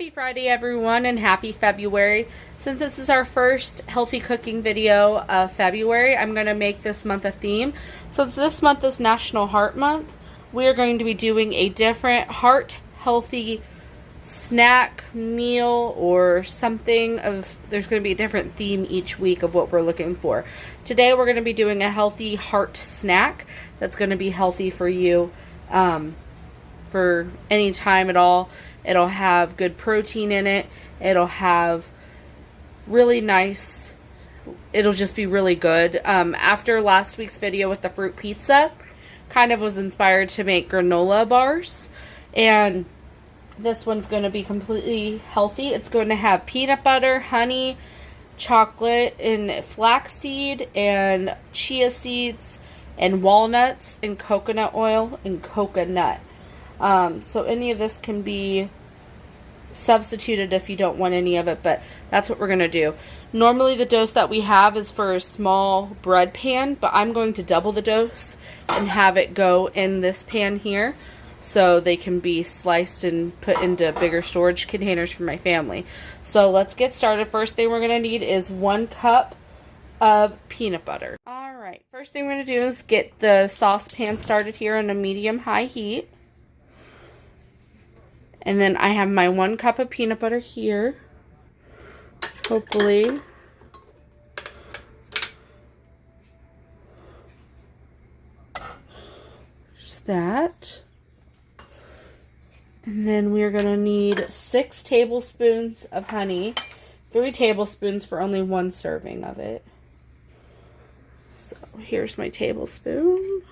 Happy Friday, everyone, and happy February. Since this is our first healthy cooking video of February, I'm going to make this month a theme. Since this month is National Heart Month, we are going to be doing a different heart-healthy snack, meal, or something of, there's going to be a different theme each week of what we're looking for. Today, we're going to be doing a healthy heart snack that's going to be healthy for you for any time at all. It'll have good protein in it. It'll have really nice, it'll just be really good. After last week's video with the fruit pizza, kind of was inspired to make granola bars. And this one's going to be completely healthy. It's going to have peanut butter, honey, chocolate, and flaxseed, and chia seeds, and walnuts, and coconut oil, and coconut. So any of this can be substituted if you don't want any of it, but that's what we're going to do. Normally the dose that we have is for a small bread pan, but I'm going to double the dose and have it go in this pan here so they can be sliced and put into bigger storage containers for my family. So let's get started. First thing we're going to need is 1 cup of peanut butter. Alright, first thing we're going to do is get the saucepan started here on a medium-high heat. And then I have my 1 cup of peanut butter here. Hopefully. Just that. And then we're going to need 6 tablespoons of honey. 3 tablespoons for only 1 serving of it. So here's my tablespoon.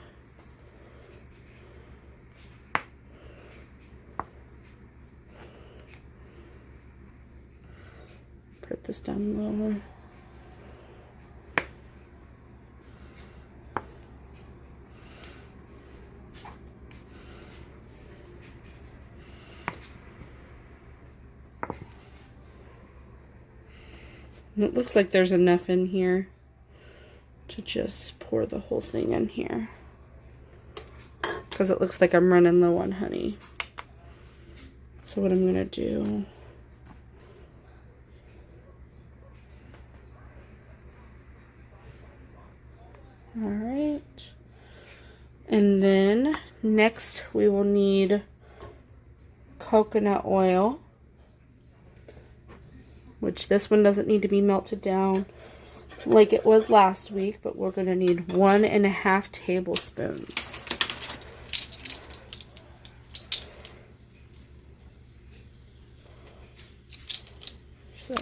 Put this down lower. And it looks like there's enough in here to just pour the whole thing in here, because it looks like I'm running low on honey. So what I'm going to do, alright, and then next we will need coconut oil, which this one doesn't need to be melted down like it was last week, but we're going to need 1.5 tablespoons. So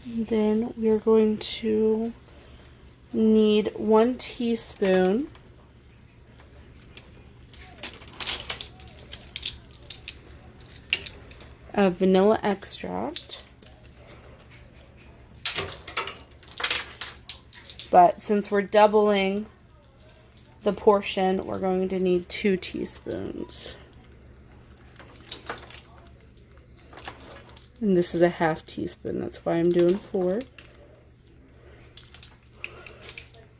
then we're going to need 1 teaspoon of vanilla extract. But since we're doubling the portion, we're going to need 2 teaspoons. And this is a 1/2 teaspoon, that's why I'm doing 4.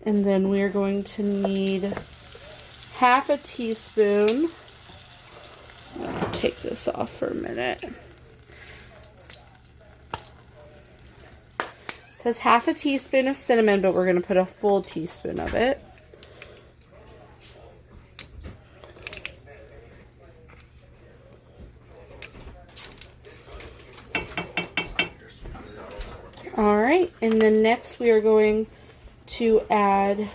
And then we're going to need 1/2 teaspoon. I'll take this off for a minute. It says 1/2 teaspoon of cinnamon, but we're going to put a full teaspoon of it. Alright, and then next we are going to add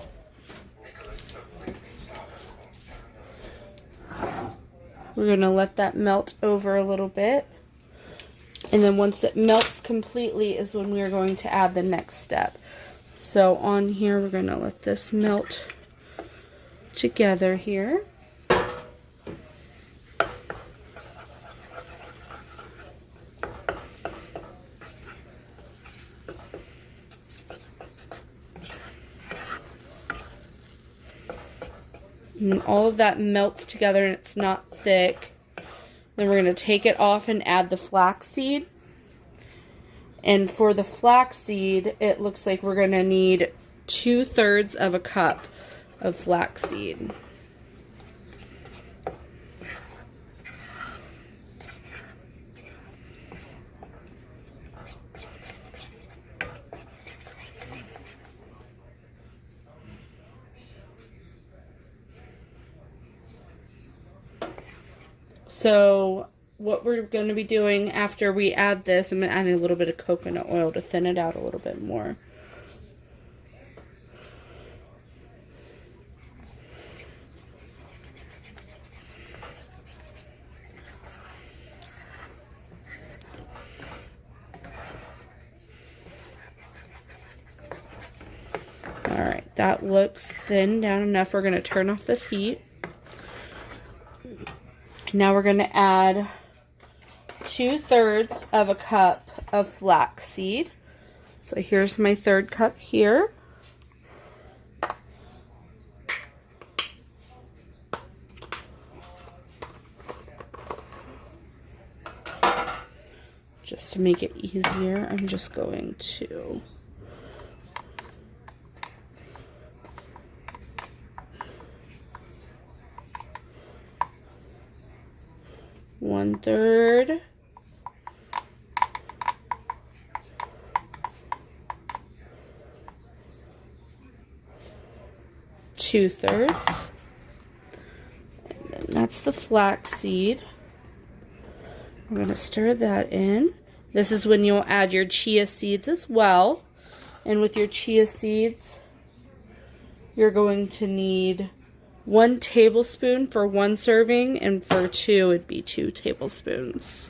we're going to let that melt over a little bit. And then once it melts completely is when we are going to add the next step. So on here we're going to let this melt together here. And all of that melts together and it's not thick. Then we're going to take it off and add the flaxseed. And for the flaxseed, it looks like we're going to need 2/3 of a cup of flaxseed. So what we're going to be doing after we add this, I'm going to add a little bit of coconut oil to thin it out a little bit more. Alright, that looks thin down enough. We're going to turn off this heat. Now we're going to add 2/3 of a cup of flaxseed. So here's my 1/3 cup here. Just to make it easier, I'm just going to one-third, two-thirds, and then that's the flaxseed. I'm going to stir that in. This is when you'll add your chia seeds as well. And with your chia seeds, you're going to need 1 tablespoon for 1 serving, and for 2 it'd be 2 tablespoons.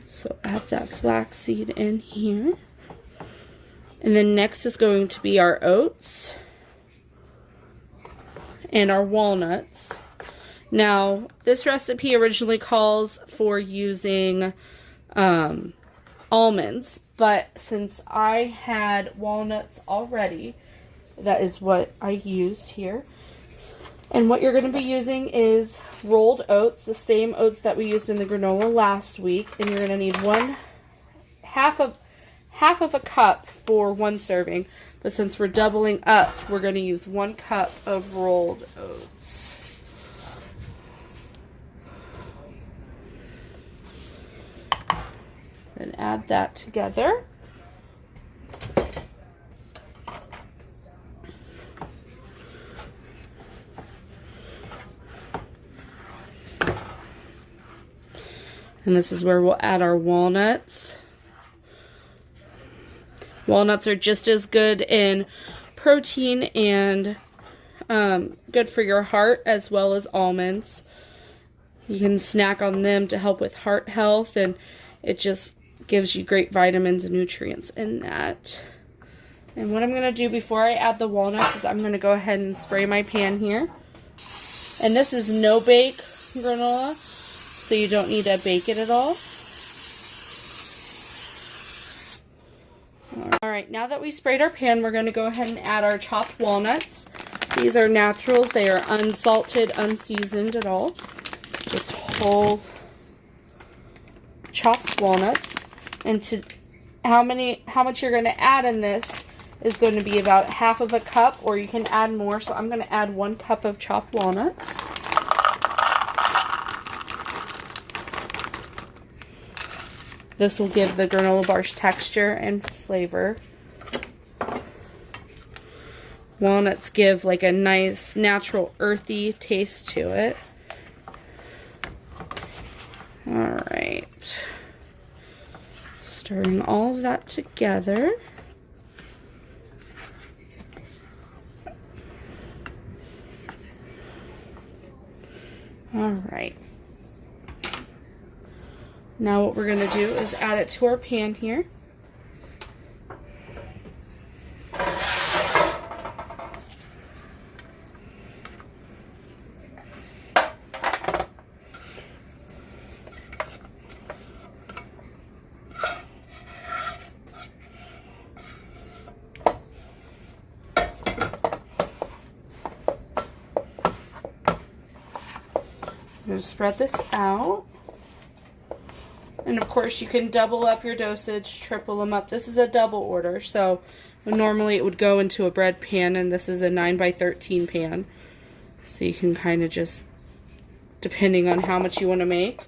So add that flaxseed in here. And then next is going to be our oats and our walnuts. Now, this recipe originally calls for using almonds, but since I had walnuts already, that is what I used here. And what you're going to be using is rolled oats, the same oats that we used in the granola last week. And you're going to need half of a cup for 1 serving. But since we're doubling up, we're going to use 1 cup of rolled oats. Then add that together. And this is where we'll add our walnuts. Walnuts are just as good in protein and good for your heart as well as almonds. You can snack on them to help with heart health, and it just gives you great vitamins and nutrients in that. And what I'm going to do before I add the walnuts is I'm going to go ahead and spray my pan here. And this is no bake granola, so you don't need to bake it at all. Alright, now that we sprayed our pan, we're going to go ahead and add our chopped walnuts. These are naturals. They are unsalted, unseasoned at all. Just whole chopped walnuts. And to how much you're going to add in this is going to be about half of a cup, or you can add more. So I'm going to add 1 cup of chopped walnuts. This will give the granola bars texture and flavor. Walnuts give like a nice natural earthy taste to it. Alright. Stirring all of that together. Alright. Now what we're going to do is add it to our pan here. I'm going to spread this out. And of course you can double up your dosage, triple them up. This is a double order, so normally it would go into a bread pan, and this is a 9x13 pan. So you can kind of just, depending on how much you want to make.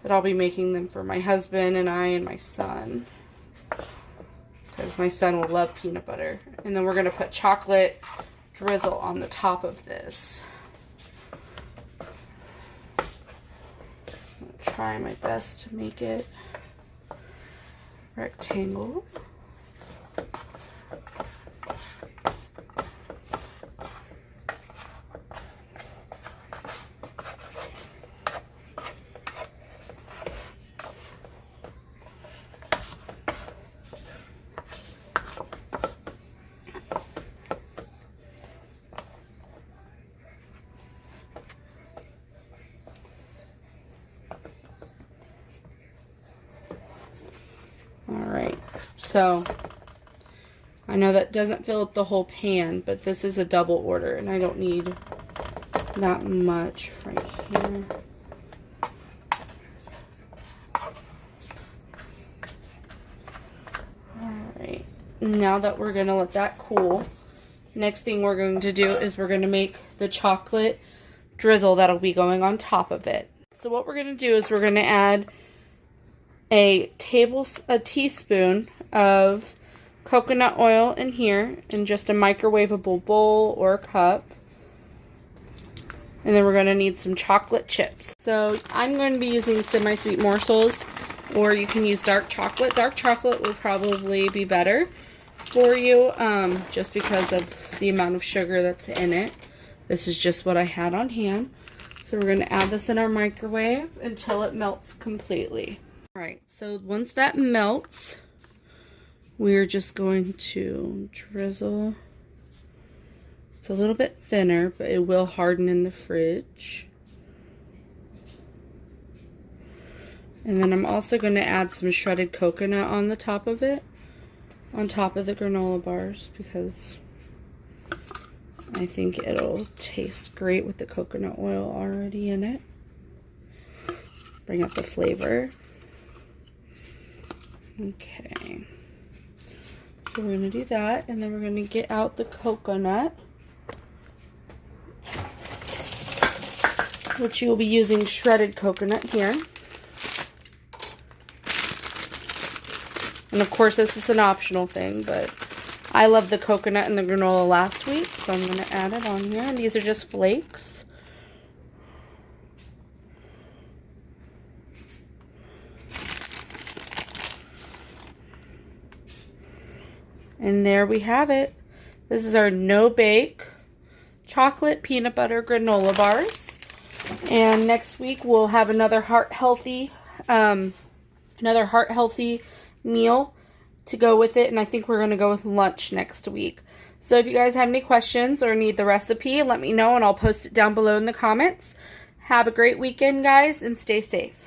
But I'll be making them for my husband and I and my son, because my son will love peanut butter. And then we're going to put chocolate drizzle on the top of this. I'll try my best to make it rectangle. Alright, so I know that doesn't fill up the whole pan, but this is a double order and I don't need that much right here. Alright, now that we're going to let that cool, next thing we're going to do is we're going to make the chocolate drizzle that'll be going on top of it. So what we're going to do is we're going to add a teaspoon of coconut oil in here in just a microwavable bowl or cup. And then we're going to need some chocolate chips. So I'm going to be using semi-sweet morsels, or you can use dark chocolate. Dark chocolate will probably be better for you, just because of the amount of sugar that's in it. This is just what I had on hand. So we're going to add this in our microwave until it melts completely. Alright, so once that melts, we're just going to drizzle. It's a little bit thinner, but it will harden in the fridge. And then I'm also going to add some shredded coconut on the top of it, on top of the granola bars, because I think it'll taste great with the coconut oil already in it. Bring up the flavor. Okay, so we're going to do that, and then we're going to get out the coconut, which you will be using shredded coconut here. And of course this is an optional thing, but I love the coconut and the granola last week, so I'm going to add it on here. And these are just flakes. And there we have it. This is our no-bake chocolate peanut butter granola bars. And next week we'll have another heart-healthy meal to go with it. And I think we're going to go with lunch next week. So if you guys have any questions or need the recipe, let me know and I'll post it down below in the comments. Have a great weekend, guys, and stay safe.